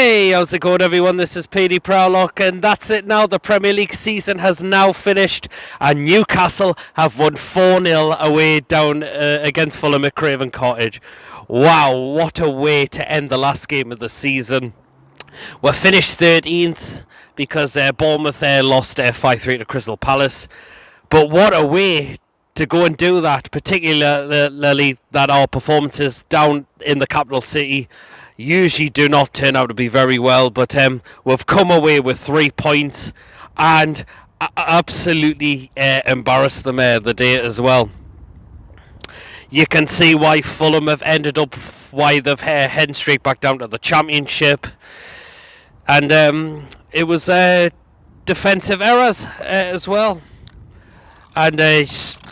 Hey, how's it going, everyone? This is PD Proudlock, and that's it now. The Premier League season has now finished, and Newcastle have won 4-0 away down against Fulham at Craven Cottage. Wow, what a way to end the last game of the season. We're finished 13th because Bournemouth lost 5-3 to Crystal Palace. But what a way to go and do that, particularly that our performances down in the capital city usually do not turn out to be very well, but we've come away with 3 points and absolutely embarrassed them the day as well. You can see why Fulham have ended up, why they've heading straight back down to the Championship, and it was defensive errors as well. And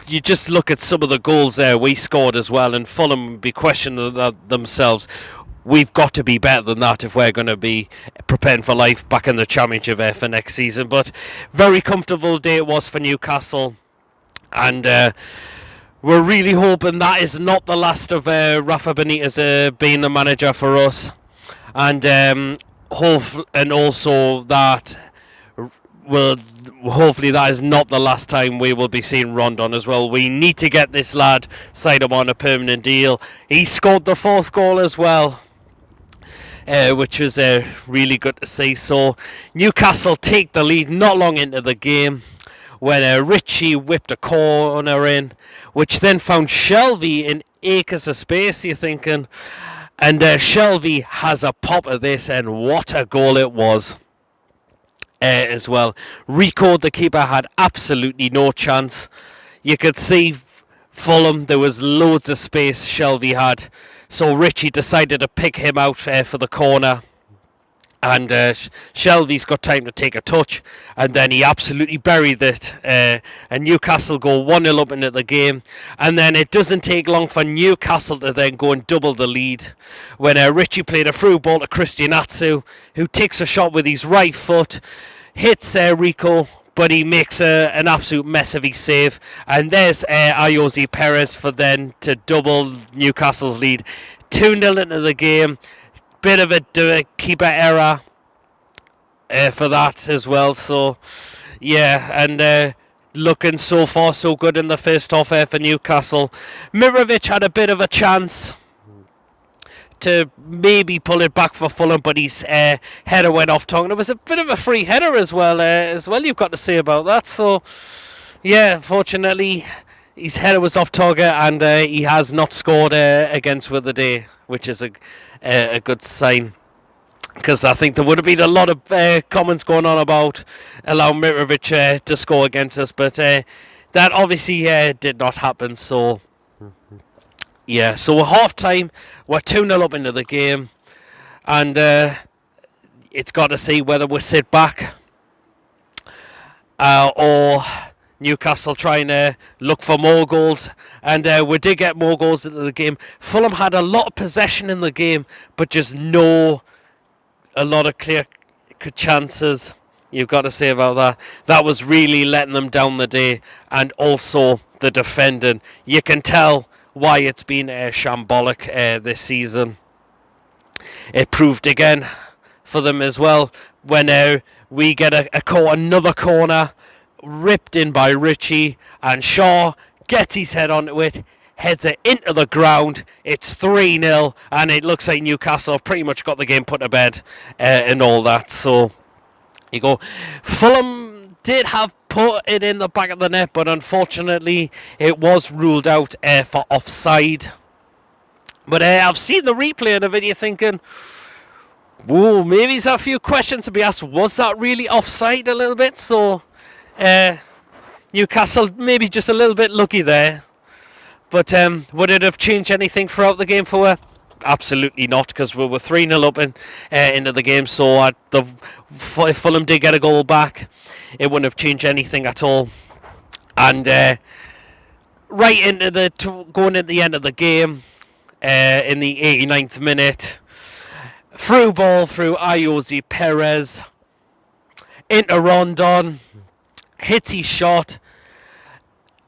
you just look at some of the goals we scored as well, and Fulham would be questioning themselves. We've got to be better than that if we're going to be preparing for life back in the Championship for next season. But very comfortable day it was for Newcastle. And we're really hoping that is not the last of Rafa Benitez being the manager for us. And also that hopefully that is not the last time we will be seeing Rondon as well. We need to get this lad signed up on a permanent deal. He scored the 4th goal as well, which was really good to see. So Newcastle take the lead not long into the game when Richie whipped a corner in, which then found Shelvey in acres of space, you're thinking. And Shelvey has a pop of this, and what a goal it was. As well. Rico, the keeper, had absolutely no chance. You could see Fulham, there was loads of space Shelvey had, so Richie decided to pick him out for the corner, and Shelvey's got time to take a touch, and then he absolutely buried it, and Newcastle go 1-0 up into the game. And then it doesn't take long for Newcastle to then go and double the lead when Richie played a through ball to Christian Atsu, who takes a shot with his right foot, hits Rico, but he makes an absolute mess of his save. And there's Ayoze Perez for then to double Newcastle's lead. 2-0 into the game. Bit of a keeper error for that as well. So, yeah, and looking so far so good in the first half for Newcastle. Mirovic had a bit of a chance to maybe pull it back for Fulham, but his header went off target. It was a bit of a free header as well. You've got to say about that. So, yeah, fortunately, his header was off target, and he has not scored against with the day, which is a good sign. Because I think there would have been a lot of comments going on about allowing Mitrovic to score against us, but that obviously did not happen. So, yeah, so at half time, we're 2-0 up into the game, and it's got to see whether we sit back or Newcastle trying to look for more goals. And we did get more goals into the game. Fulham had a lot of possession in the game, but just a lot of clear chances. You've got to say about that. That was really letting them down the day, and also the defending. You can tell why it's been shambolic this season. It proved again for them as well when we get another corner ripped in by Richie, and Shaw gets his head onto it, heads it into the ground. It's 3-0, and it looks like Newcastle have pretty much got the game put to bed and all that. So you go. Fulham did have put it in the back of the net, but unfortunately it was ruled out for offside. But I've seen the replay of it, you're thinking, whoa, maybe there's a few questions to be asked. Was that really offside a little bit? So Newcastle maybe just a little bit lucky there. But would it have changed anything throughout the game for her? Absolutely not, because we were 3-0 up into the game. So if Fulham did get a goal back, it wouldn't have changed anything at all. And right into going at the end of the game, in the 89th minute, through ball through Ayoze Perez into Rondon, hits his shot,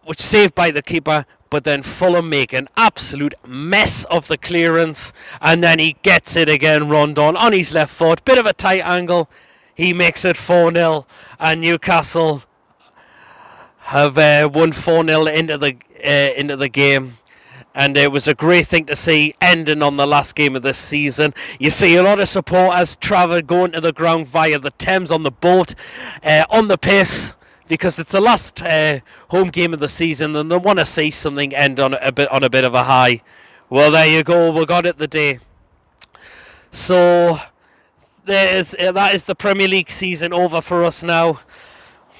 which saved by the keeper, but then Fulham make an absolute mess of the clearance, and then he gets it again, Rondon, on his left foot, bit of a tight angle, he makes it 4-0, and Newcastle have won 4-0 into the game. And it was a great thing to see, ending on the last game of this season. You see a lot of supporters travel going to the ground via the Thames on the boat, on the piss, because it's the last home game of the season, and they want to see something end on a bit of a high. Well, there you go. We got it the day. So that is the Premier League season over for us now.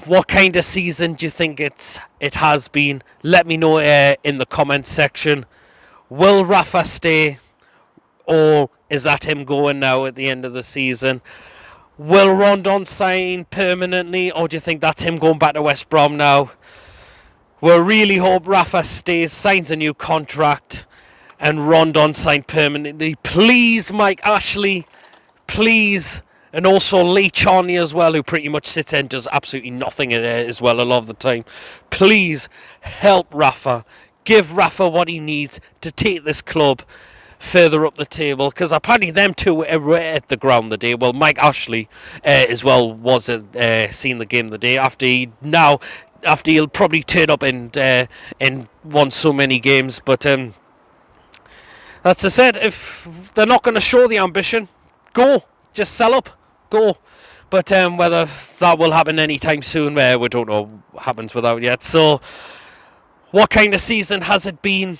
What kind of season do you think it has been? Let me know in the comments section. Will Rafa stay, or is that him going now at the end of the season? Will Rondon sign permanently, or do you think that's him going back to West Brom now? We really hope Rafa stays, signs a new contract, and Rondon signed permanently. Please, Mike Ashley, please. And also Lee Charney as well, who pretty much sits and does absolutely nothing as well a lot of the time. Please help Rafa. Give Rafa what he needs to take this club further up the table. Because apparently them two were at the ground the day. Well, Mike Ashley as well was seen the game the day. After he'll probably turn up and won so many games. But that's I said, if they're not going to show the ambition, go. Just sell up. Go. But whether that will happen anytime soon, we don't know what happens without yet. So, what kind of season has it been?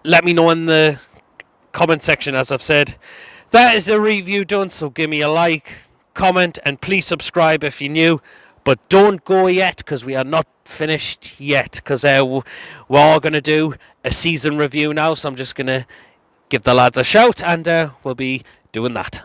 Let me know in the comment section, as I've said. That is a review done, so give me a like, comment, and please subscribe if you're new. But don't go yet, because we are not finished yet, because we're going to do a season review now, so I'm just going to give the lads a shout, and we'll be doing that.